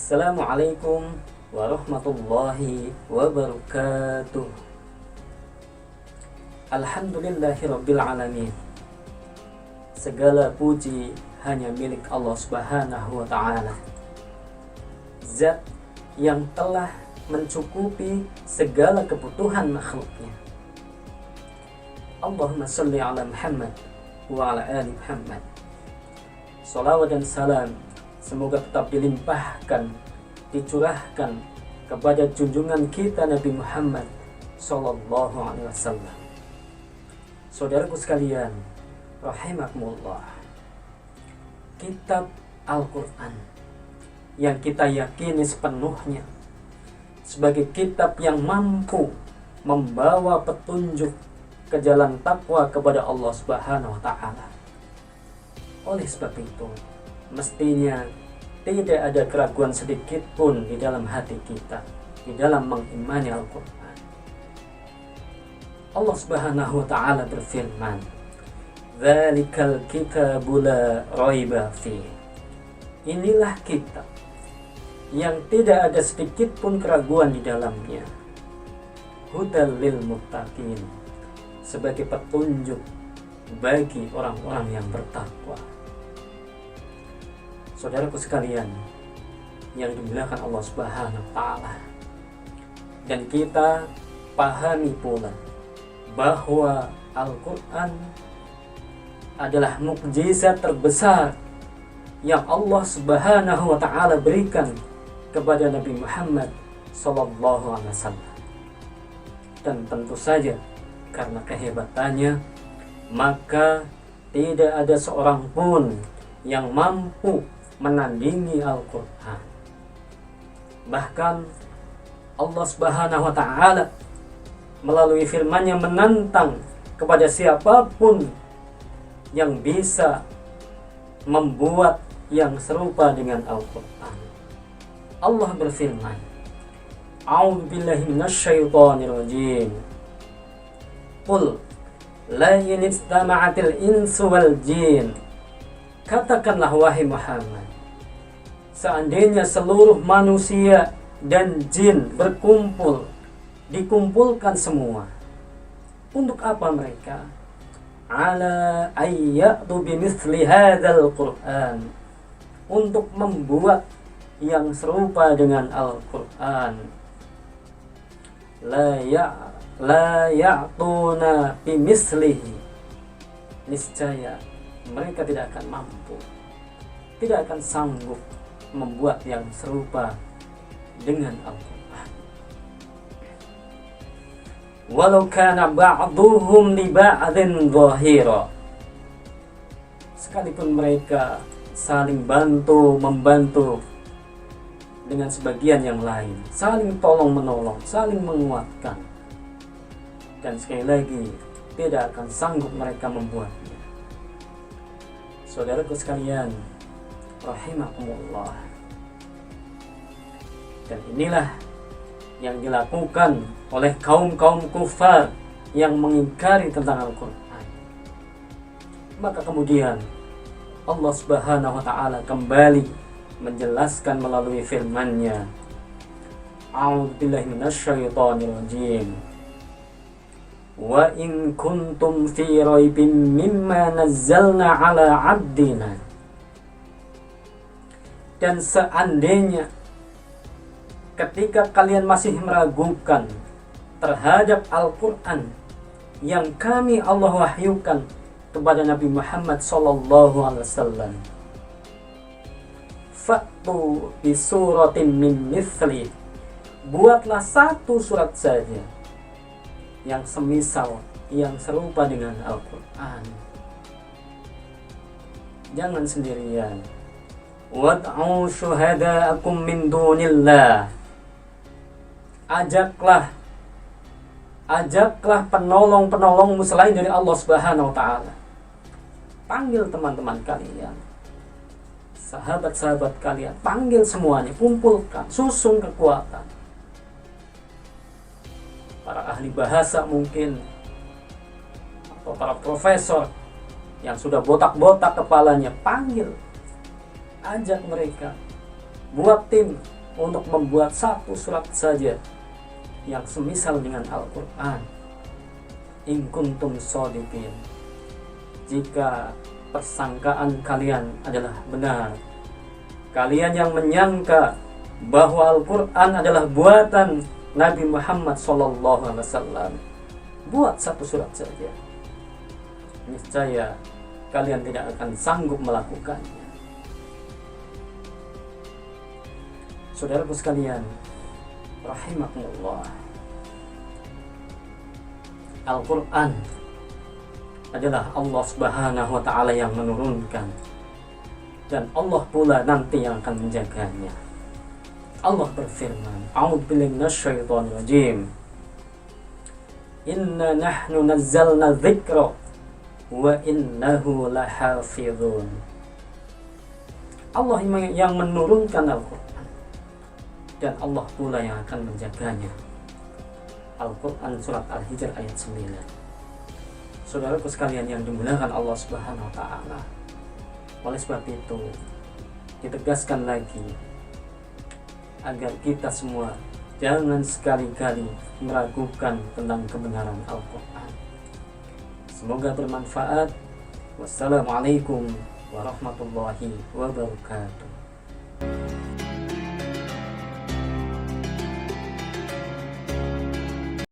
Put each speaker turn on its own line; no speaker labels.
Assalamualaikum warahmatullahi wabarakatuh. Alhamdulillahirabbil alamin. Segala puji hanya milik Allah Subhanahu wa taala. Zat yang telah mencukupi segala kebutuhan makhluknya. Allahumma shalli ala Muhammad wa ala ali Muhammad. Salawat dan salam semoga tetap dilimpahkan, dicurahkan kepada junjungan kita Nabi Muhammad sallallahu alaihi wasallam. Saudaraku sekalian, rahimakumullah. Kitab Al-Qur'an yang kita yakini sepenuhnya sebagai kitab yang mampu membawa petunjuk ke jalan takwa kepada Allah Subhanahu wa taala. Oleh sebab itu, mestinya tidak ada keraguan sedikit pun di dalam hati kita di dalam mengimani Al-Quran. Allah Subhanahu wa ta'ala berfirman, "Dzalikal kitabu la raiba fihi." Inilah kitab yang tidak ada sedikit pun keraguan di dalamnya. Hudal lil muttaqin, sebagai petunjuk bagi orang-orang yang bertakwa. Saudaraku sekalian yang dimuliakan Allah Subhanahu wa taala, dan kita pahami pula bahwa Al-Qur'an adalah mukjizat terbesar yang Allah Subhanahu wa taala berikan kepada Nabi Muhammad sallallahu alaihi wasallam. Dan tentu saja karena kehebatannya, maka tidak ada seorang pun yang mampu menandingi Al-Quran. Bahkan Allah Subhanahu wa ta'ala melalui firman-Nya menantang kepada siapapun yang bisa membuat yang serupa dengan Al-Quran. Allah berfirman, "A'udzu billahi minasyaitonir rajim. Qul la yanistama'atil insu wal jin." Katakanlah wahai Muhammad, seandainya seluruh manusia dan jin berkumpul, dikumpulkan semua, untuk apa mereka? Ala ayyatu bimithli hadzal Qur'an, untuk membuat yang serupa dengan Al-Qur'an. La ya'tuna bimithlihi, niscaya mereka tidak akan mampu, tidak akan sanggup membuat yang serupa dengan Al-Quran. Walau kana ba'duhum li ba'din dhahira, sekalipun mereka saling membantu dengan sebagian yang lain, saling tolong-menolong, saling menguatkan, dan sekali lagi tidak akan sanggup mereka membuatnya. Saudaraku sekalian, rahimakumullah. Dan inilah yang dilakukan oleh kaum-kaum kufar yang mengingkari tentang Al-Quran. Maka kemudian Allah Subhanahu wa ta'ala kembali menjelaskan melalui firman-Nya, "A'udzu billahi minasyaitonir rajim. Wa in kuntum fi raibin mimma nazzalna ala 'abdina." Dan seandainya ketika kalian masih meragukan terhadap Al-Quran yang kami Allah wahyukan kepada Nabi Muhammad sallallahu alaihi wasallam, fa'tu bi suratin min mithli, buatlah satu surat saja yang semisal, yang serupa dengan Al-Quran. Jangan sendirian. Wad'u syuhada'akum min dunillah. Ajaklah penolong-penolongmu selain dari Allah Subhanahu wa ta'ala. Panggil teman-teman kalian, sahabat-sahabat kalian, panggil semuanya, kumpulkan, susun kekuatan. Para ahli bahasa mungkin, atau para profesor yang sudah botak-botak kepalanya, panggil, ajak mereka buat tim untuk membuat satu surat saja yang semisal dengan Al-Quran. In kuntum shodiqin, jika persangkaan kalian adalah benar, kalian yang menyangka bahwa Al-Quran adalah buatan Nabi Muhammad SAW, buat satu surat saja, niscaya kalian tidak akan sanggup melakukannya. Saudaraku sekalian, rahimakumullah, Al-Quran adalah Allah Subhanahu wa Ta'ala yang menurunkan, dan Allah pula nanti yang akan menjaganya. Allah berfirman, A'udzu billahi minasyaitonir rajim, Inna nahnu nazzalna dzikra wa innahu lahafizun. Allah yang menurunkan Al-Quran, dan Allah pula yang akan menjaganya. Al-Quran surat Al-Hijr ayat 9. Saudaraku sekalian yang dimuliakan Allah Subhanahu wa Ta'ala, oleh sebab itu ditegaskan lagi agar kita semua jangan sekali-kali meragukan tentang kebenaran Al-Quran. Semoga bermanfaat. Wassalamualaikum warahmatullahi wabarakatuh.